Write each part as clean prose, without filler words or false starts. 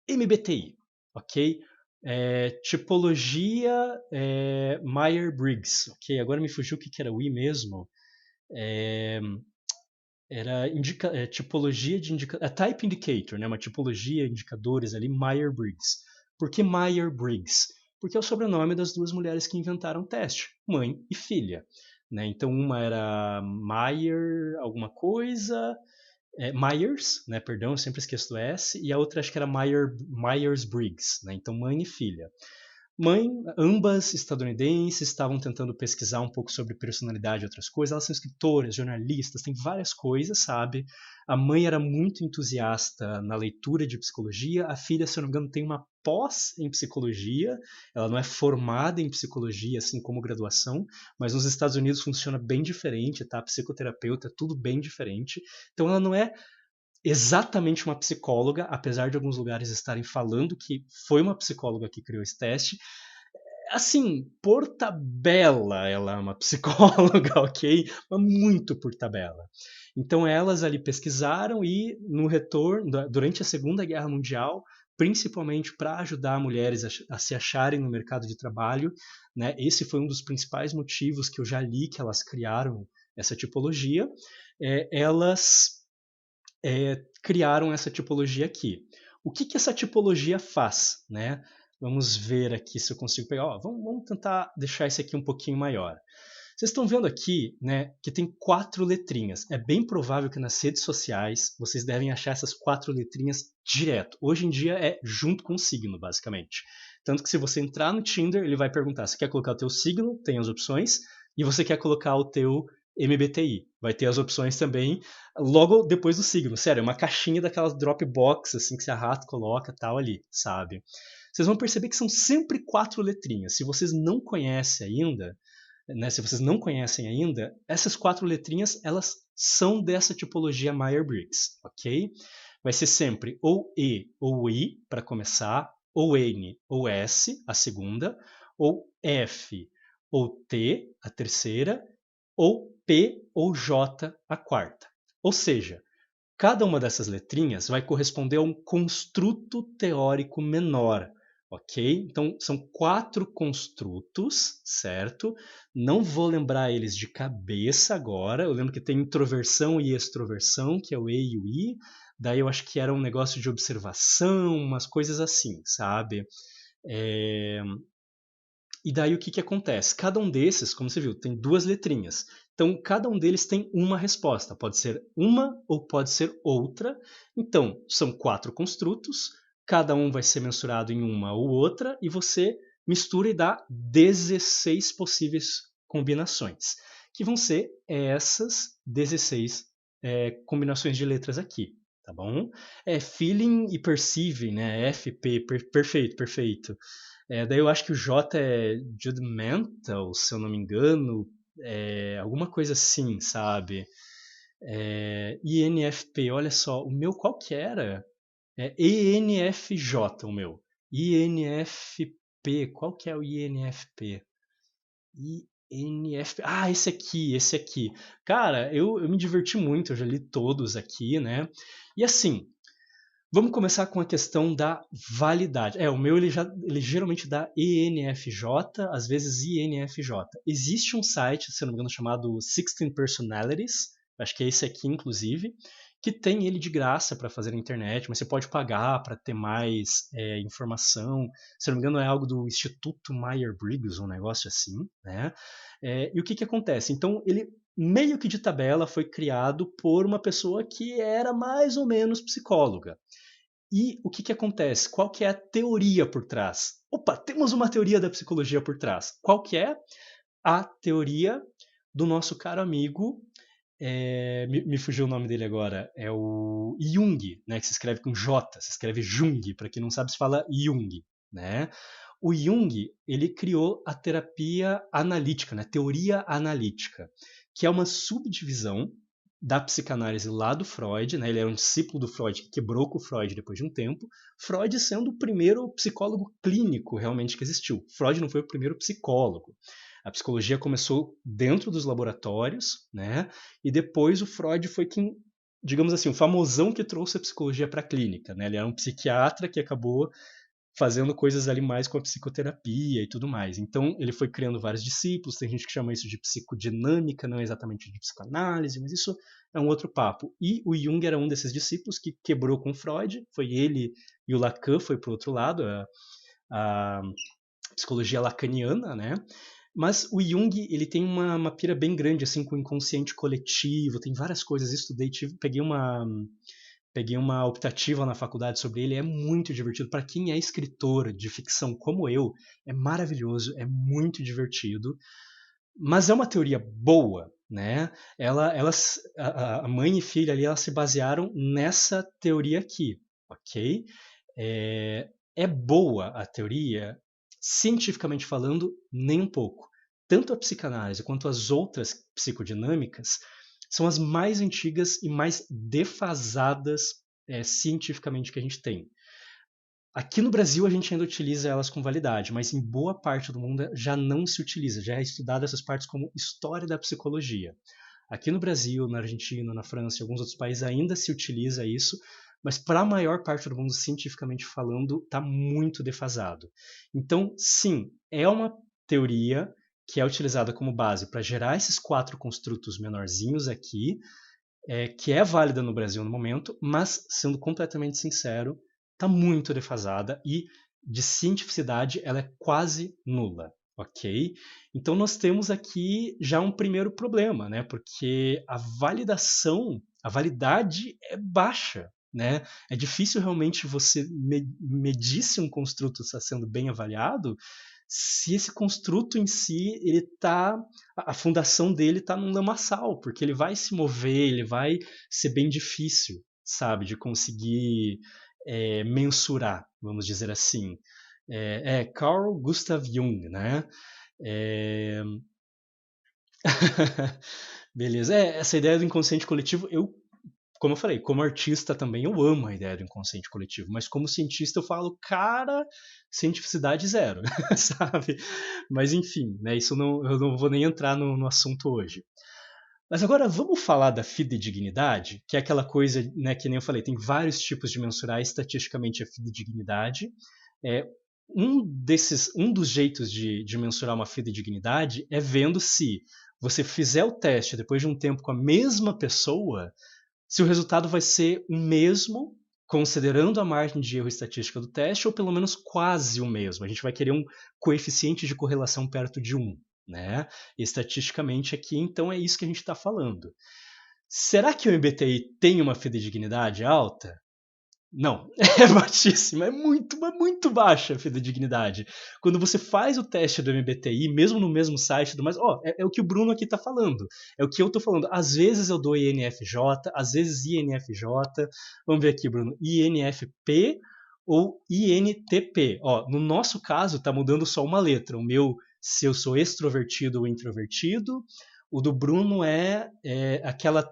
MBTI, ok? Tipologia Myers-Briggs, ok? Agora me fugiu o que era o I mesmo. É, era tipologia de type indicator, né? Uma tipologia, indicadores ali, Myers-Briggs. Por que Myers-Briggs? Porque é o sobrenome das duas mulheres que inventaram o teste, mãe e filha. Né? Então uma era Meyer alguma coisa, Myers, né? Perdão, eu sempre esqueço do S, e a outra acho que era Myers-Briggs, né? Então mãe e filha. Mãe, ambas estadunidenses, estavam tentando pesquisar um pouco sobre personalidade e outras coisas. Elas são escritoras, jornalistas, tem várias coisas, sabe? A mãe era muito entusiasta na leitura de psicologia. A filha, se eu não me engano, tem uma pós em psicologia. Ela não é formada em psicologia, assim como graduação, mas nos Estados Unidos funciona bem diferente, tá? Psicoterapeuta, tudo bem diferente. Então ela não é exatamente uma psicóloga, apesar de alguns lugares estarem falando que foi uma psicóloga que criou esse teste. Assim, por tabela ela é uma psicóloga, ok? Mas muito por tabela. Então elas ali pesquisaram e no retorno, durante a Segunda Guerra Mundial, principalmente para ajudar mulheres a se acharem no mercado de trabalho, né? Esse foi um dos principais motivos que eu já li que elas criaram essa tipologia. Elas criaram essa tipologia aqui. O que essa tipologia faz? Né? Vamos ver aqui se eu consigo pegar. Vamos tentar deixar esse aqui um pouquinho maior. Vocês estão vendo aqui, né, que tem 4 letrinhas. É bem provável que nas redes sociais vocês devem achar essas 4 letrinhas direto. Hoje em dia é junto com o signo, basicamente. Tanto que se você entrar no Tinder, ele vai perguntar: você quer colocar o teu signo? Tem as opções. E você quer colocar o teu MBTI? Vai ter as opções também logo depois do signo. Sério, é uma caixinha daquelas Dropbox, assim, que você arrasta, coloca tal ali, sabe? Vocês vão perceber que são sempre 4 letrinhas. Se vocês não conhecem ainda, né, se vocês não conhecem ainda, essas 4 letrinhas elas são dessa tipologia Myers-Briggs, ok? Vai ser sempre ou E ou I para começar, ou N ou S a segunda, ou F ou T a terceira, ou P ou J a quarta. Ou seja, cada uma dessas letrinhas vai corresponder a um construto teórico menor, ok? Então, são 4 construtos, certo? Não vou lembrar eles de cabeça agora. Eu lembro que tem introversão e extroversão, que é o E e o I. Daí eu acho que era um negócio de observação, umas coisas assim, sabe? É... E daí o que acontece? Cada um desses, como você viu, tem 2 letrinhas. Então, cada um deles tem uma resposta. Pode ser uma ou pode ser outra. Então, são 4 construtos. Cada um vai ser mensurado em uma ou outra. E você mistura e dá 16 possíveis combinações. Que vão ser essas 16 combinações de letras aqui. Tá bom? Feeling e perceiving, né? FP, perfeito, perfeito. Daí eu acho que o J é judgmental, se eu não me engano, alguma coisa assim, sabe? INFP, olha só, o meu qual que era? ENFJ, o meu. INFP, qual que é o INFP? INFP, esse aqui. Cara, eu me diverti muito, eu já li todos aqui, né? E assim, vamos começar com a questão da validade. O meu ele geralmente dá ENFJ, às vezes INFJ. Existe um site, se não me engano, chamado 16 Personalities, acho que é esse aqui, inclusive, que tem ele de graça para fazer na internet, mas você pode pagar para ter mais informação. Se não me engano, é algo do Instituto Myers-Briggs, um negócio assim, né? E o que acontece? Então, ele meio que de tabela foi criado por uma pessoa que era mais ou menos psicóloga. E o que acontece? Qual que é a teoria por trás? Opa, temos uma teoria da psicologia por trás. Qual que é? A teoria do nosso caro amigo, me fugiu o nome dele agora, é o Jung, né, que se escreve com J, se escreve Jung, para quem não sabe se fala Jung, né? O Jung, ele criou a terapia analítica, né, teoria analítica, que é uma subdivisão da psicanálise lá do Freud, né? Ele era um discípulo do Freud que quebrou com o Freud depois de um tempo. Freud sendo o primeiro psicólogo clínico realmente que existiu. Freud não foi o primeiro psicólogo. A psicologia começou dentro dos laboratórios, né? E depois o Freud foi quem digamos assim, o famosão que trouxe a psicologia para a clínica, né? Ele era um psiquiatra que acabou fazendo coisas ali mais com a psicoterapia e tudo mais. Então, ele foi criando vários discípulos, tem gente que chama isso de psicodinâmica, não é exatamente de psicoanálise, mas isso é um outro papo. E o Jung era um desses discípulos que quebrou com Freud, foi ele e o Lacan foi para o outro lado, a psicologia lacaniana, né? Mas o Jung, ele tem uma pira bem grande, assim, com o inconsciente coletivo, tem várias coisas, estudei, peguei uma optativa na faculdade sobre ele, é muito divertido. Para quem é escritor de ficção como eu, é maravilhoso, é muito divertido. Mas é uma teoria boa, né? A mãe e filha ali, elas se basearam nessa teoria aqui, ok? É boa a teoria, cientificamente falando, nem um pouco. Tanto a psicanálise quanto as outras psicodinâmicas são as mais antigas e mais defasadas cientificamente que a gente tem. Aqui no Brasil a gente ainda utiliza elas com validade, mas em boa parte do mundo já não se utiliza, já é estudado essas partes como história da psicologia. Aqui no Brasil, na Argentina, na França e alguns outros países ainda se utiliza isso, mas para a maior parte do mundo, cientificamente falando, está muito defasado. Então, sim, é uma teoria que é utilizada como base para gerar esses 4 construtos menorzinhos aqui, que é válida no Brasil no momento, mas, sendo completamente sincero, está muito defasada e de cientificidade ela é quase nula, ok? Então nós temos aqui já um primeiro problema, né? Porque a validade é baixa, né? É difícil realmente você medir se um construto está sendo bem avaliado se esse construto em si, a fundação dele está num lamaçal, porque ele vai se mover, ele vai ser bem difícil, sabe, de conseguir mensurar, vamos dizer assim. Carl Gustav Jung, né? É... Beleza. Essa ideia do inconsciente coletivo, como eu falei, como artista também eu amo a ideia do inconsciente coletivo, mas como cientista eu falo, cara, cientificidade zero, sabe? Mas enfim, né, eu não vou nem entrar no assunto hoje. Mas agora vamos falar da fidedignidade, que é aquela coisa, né, que nem eu falei, tem vários tipos de mensurar estatisticamente a fidedignidade. Um dos jeitos de mensurar uma fidedignidade é vendo se você fizer o teste depois de um tempo com a mesma pessoa, se o resultado vai ser o mesmo, considerando a margem de erro estatística do teste, ou pelo menos quase o mesmo. A gente vai querer um coeficiente de correlação perto de 1. Né? Estatisticamente aqui, então é isso que a gente está falando. Será que o MBTI tem uma fidedignidade alta? Não, é baixíssima, é muito baixa a fidedignidade. Quando você faz o teste do MBTI, mesmo no mesmo site, é o que o Bruno aqui está falando, é o que eu estou falando. Às vezes eu dou INFJ, às vezes INFJ, vamos ver aqui, Bruno, INFP ou INTP. No nosso caso está mudando só uma letra, o meu, se eu sou extrovertido ou introvertido, o do Bruno é aquela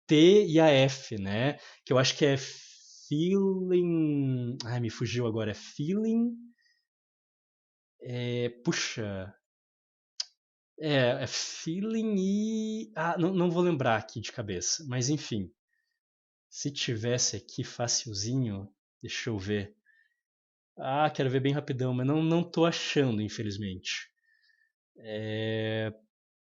T e a F, né? Que eu acho que é feeling. Ai, me fugiu agora. É feeling. Puxa. É feeling e. Ah, não vou lembrar aqui de cabeça. Mas enfim. Se tivesse aqui facilzinho. Deixa eu ver. Ah, quero ver bem rapidão, mas não tô achando, infelizmente.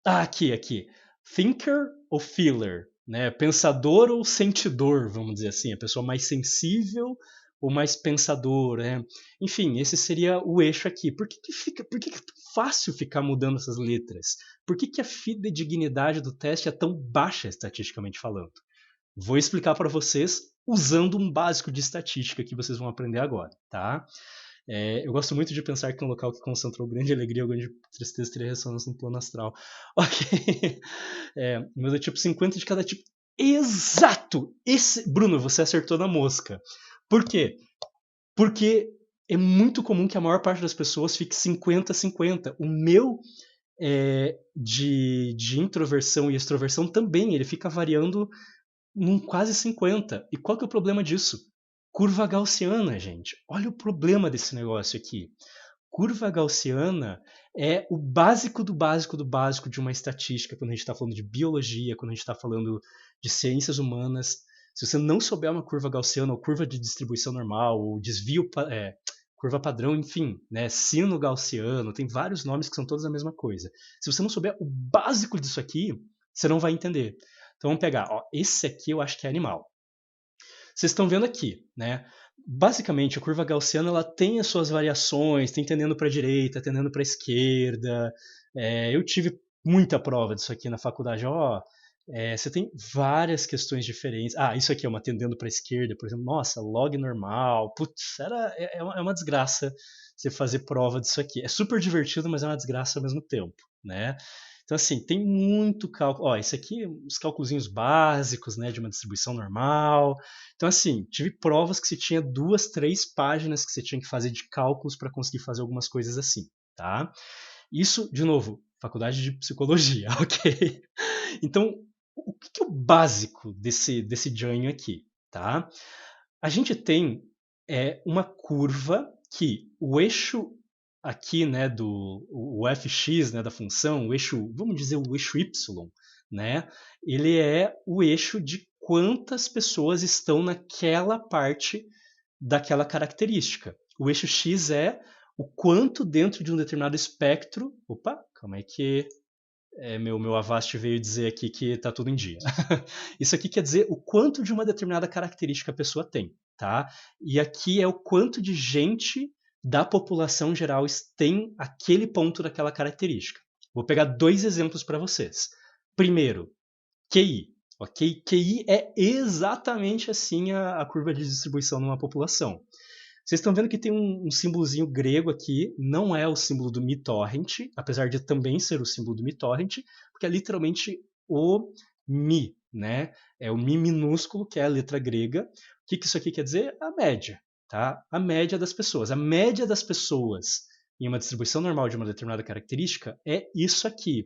Aqui. Thinker ou feeler? Né? Pensador ou sentidor, vamos dizer assim. A pessoa mais sensível ou mais pensador, né? Enfim, esse seria o eixo aqui. Por que é tão fácil ficar mudando essas letras? Por que a fidedignidade do teste é tão baixa, estatisticamente falando? Vou explicar para vocês usando um básico de estatística que vocês vão aprender agora, tá? Eu gosto muito de pensar que um local que concentrou grande alegria ou grande tristeza teria ressonância no plano astral. Ok. Mas é tipo 50 de cada tipo. Exato! Bruno, você acertou na mosca. Por quê? Porque é muito comum que a maior parte das pessoas fique 50-50. O meu de introversão e extroversão também, ele fica variando num quase 50. E qual que é o problema disso? Curva gaussiana, gente. Olha o problema desse negócio aqui. Curva gaussiana é o básico do básico do básico de uma estatística, quando a gente está falando de biologia, quando a gente está falando de ciências humanas. Se você não souber uma curva gaussiana, ou curva de distribuição normal, ou desvio, curva padrão, enfim, né, sino gaussiano, tem vários nomes que são todos a mesma coisa. Se você não souber o básico disso aqui, você não vai entender. Então vamos pegar, ó, esse aqui eu acho que é animal. Vocês estão vendo aqui, né? Basicamente, a curva gaussiana ela tem as suas variações, tem tendendo para a direita, tendendo para a esquerda. Eu tive muita prova disso aqui na faculdade. Ó, você tem várias questões diferentes. Ah, isso aqui é uma tendendo para a esquerda, por exemplo. Nossa, log normal. Putz, é uma desgraça você fazer prova disso aqui. É super divertido, mas é uma desgraça ao mesmo tempo, né? Então, assim, tem muito cálculo. Ó, esse aqui, os cálculos básicos, né, de uma distribuição normal. Então, assim, tive provas que você tinha 2, 3 páginas que você tinha que fazer de cálculos para conseguir fazer algumas coisas assim, tá? Isso, de novo, faculdade de psicologia, ok? Então, o que é o básico desse join aqui, tá? A gente tem uma curva que o eixo aqui, né, o fx, né, da função, o eixo, vamos dizer o eixo y, né, ele é o eixo de quantas pessoas estão naquela parte daquela característica. O eixo x é o quanto dentro de um determinado espectro. Opa, calma aí que meu Avast veio dizer aqui que está tudo em dia. Isso aqui quer dizer o quanto de uma determinada característica a pessoa tem, tá? E aqui é o quanto de gente da população geral tem aquele ponto daquela característica. Vou pegar 2 exemplos para vocês. Primeiro, QI. Ok? QI é exatamente assim a curva de distribuição numa população. Vocês estão vendo que tem um símbolozinho grego aqui, não é o símbolo do miTorrent, apesar de também ser o símbolo do miTorrent, porque é literalmente o mi, né? É o mi minúsculo, que é a letra grega. O que isso aqui quer dizer? A média, tá? A média das pessoas. A média das pessoas em uma distribuição normal de uma determinada característica é isso aqui.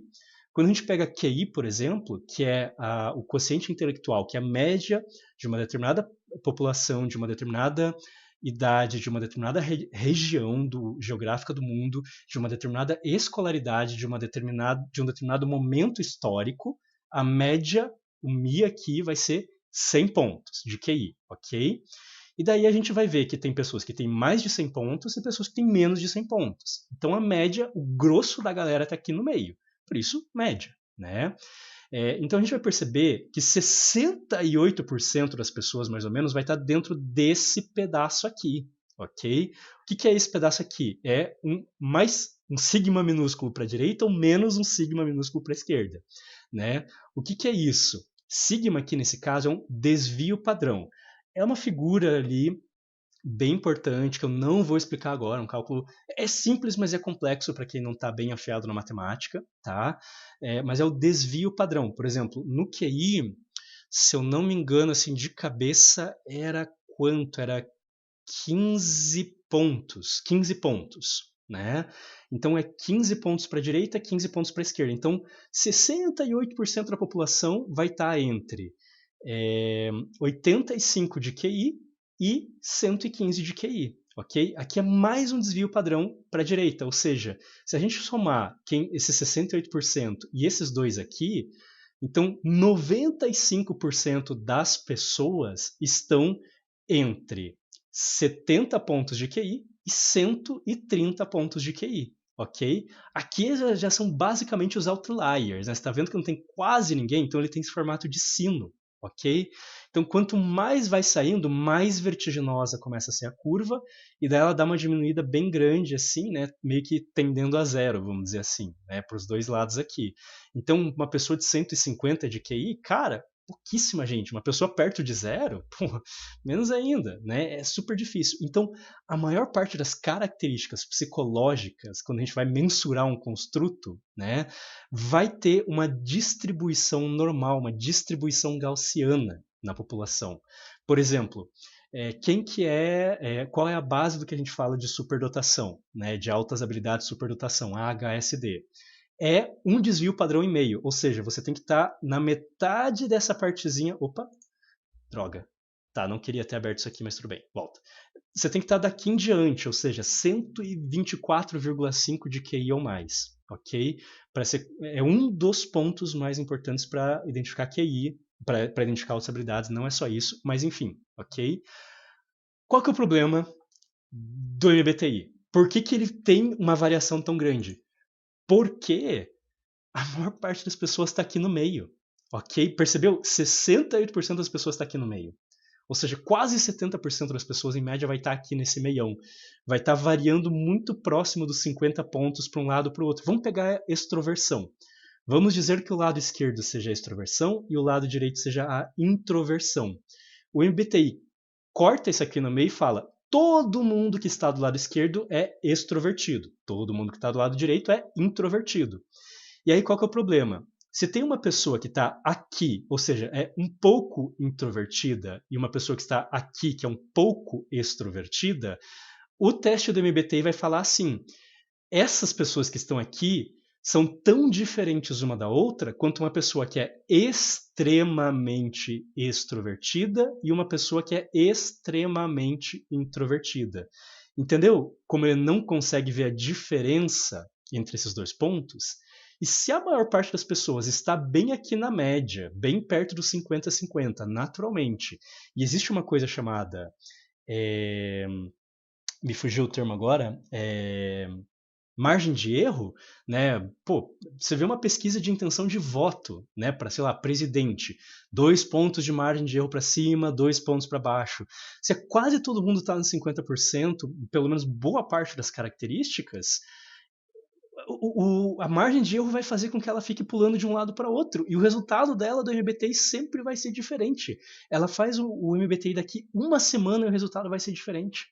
Quando a gente pega QI, por exemplo, que é o quociente intelectual, que é a média de uma determinada população, de uma determinada idade, de uma determinada região geográfica do mundo, de uma determinada escolaridade, de um determinado momento histórico, a média, o Mi aqui vai ser 100 pontos de QI, ok? E daí a gente vai ver que tem pessoas que têm mais de 100 pontos e pessoas que têm menos de 100 pontos. Então a média, o grosso da galera está aqui no meio. Por isso, média, né? Então a gente vai perceber que 68% das pessoas, mais ou menos, vai estar dentro desse pedaço aqui, ok? O que é esse pedaço aqui? É mais um sigma minúsculo para a direita ou menos um sigma minúsculo para a esquerda, né? O que é isso? Sigma aqui nesse caso é um desvio padrão. É uma figura ali bem importante, que eu não vou explicar agora, um cálculo é simples, mas é complexo para quem não está bem afiado na matemática, tá? Mas é o desvio padrão. Por exemplo, no QI, se eu não me engano, assim, de cabeça, era quanto? Era 15 pontos, né? Então é 15 pontos para a direita, 15 pontos para a esquerda. Então 68% da população vai estar entre 85 de QI e 115 de QI, ok? Aqui é mais um desvio padrão para a direita, ou seja, se a gente somar esses 68% e esses dois aqui, então 95% das pessoas estão entre 70 pontos de QI e 130 pontos de QI, ok? Aqui já são basicamente os outliers, né? Você está vendo que não tem quase ninguém, então ele tem esse formato de sino, ok? Então, quanto mais vai saindo, mais vertiginosa começa a ser a curva, e daí ela dá uma diminuída bem grande, assim, né? Meio que tendendo a zero, vamos dizer assim, né? Para os dois lados aqui. Então, uma pessoa de 150 de QI, cara, pouquíssima gente. Uma pessoa perto de zero, pô, menos ainda, né? É super difícil. Então, a maior parte das características psicológicas, quando a gente vai mensurar um construto, né, vai ter uma distribuição normal, uma distribuição gaussiana na população. Por exemplo, qual é a base do que a gente fala de superdotação, né, de altas habilidades de superdotação, a HSD? É um desvio padrão e meio, ou seja, você tem que estar na metade dessa partezinha. Opa, droga. Tá, não queria ter aberto isso aqui, mas tudo bem, volta. Você tem que estar daqui em diante, ou seja, 124,5 de QI ou mais, ok? É um dos pontos mais importantes para identificar QI para identificar outras habilidades, não é só isso, mas enfim, ok? Qual que é o problema do MBTI? Por que, que ele tem uma variação tão grande? Porque a maior parte das pessoas está aqui no meio, ok? Percebeu? 68% das pessoas está aqui no meio. Ou seja, quase 70% das pessoas, em média, vai estar aqui nesse meião. Vai estar variando muito próximo dos 50 pontos para um lado ou para o outro. Vamos pegar a extroversão. Vamos dizer que o lado esquerdo seja a extroversão e o lado direito seja a introversão. O MBTI corta isso aqui no meio e fala: todo mundo que está do lado esquerdo é extrovertido, todo mundo que está do lado direito é introvertido. E aí qual que é o problema? Se tem uma pessoa que está aqui, ou seja, é um pouco introvertida, e uma pessoa que está aqui, que é um pouco extrovertida, o teste do MBTI vai falar assim: essas pessoas que estão aqui são tão diferentes uma da outra quanto uma pessoa que é extremamente extrovertida e uma pessoa que é extremamente introvertida. Entendeu? Como ele não consegue ver a diferença entre esses dois pontos. E se a maior parte das pessoas está bem aqui na média, bem perto dos 50-50, naturalmente, e existe uma coisa chamada. Me fugiu o termo agora. Margem de erro, né? Pô, você vê uma pesquisa de intenção de voto, né, para, sei lá, presidente, 2 pontos de margem de erro para cima, 2 pontos para baixo. Se quase todo mundo está nos 50%, pelo menos boa parte das características, a margem de erro vai fazer com que ela fique pulando de um lado para outro. E o resultado dela do MBTI sempre vai ser diferente. Ela faz o MBTI daqui uma semana e o resultado vai ser diferente.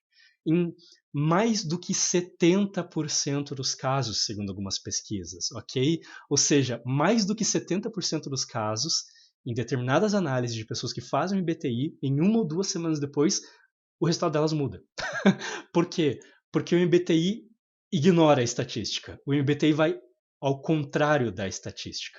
Em mais do que 70% dos casos, segundo algumas pesquisas, ok? Ou seja, mais do que 70% dos casos, em determinadas análises de pessoas que fazem o MBTI, em 1 ou 2 semanas depois, o resultado delas muda. Por quê? Porque o MBTI ignora a estatística. O MBTI vai ao contrário da estatística.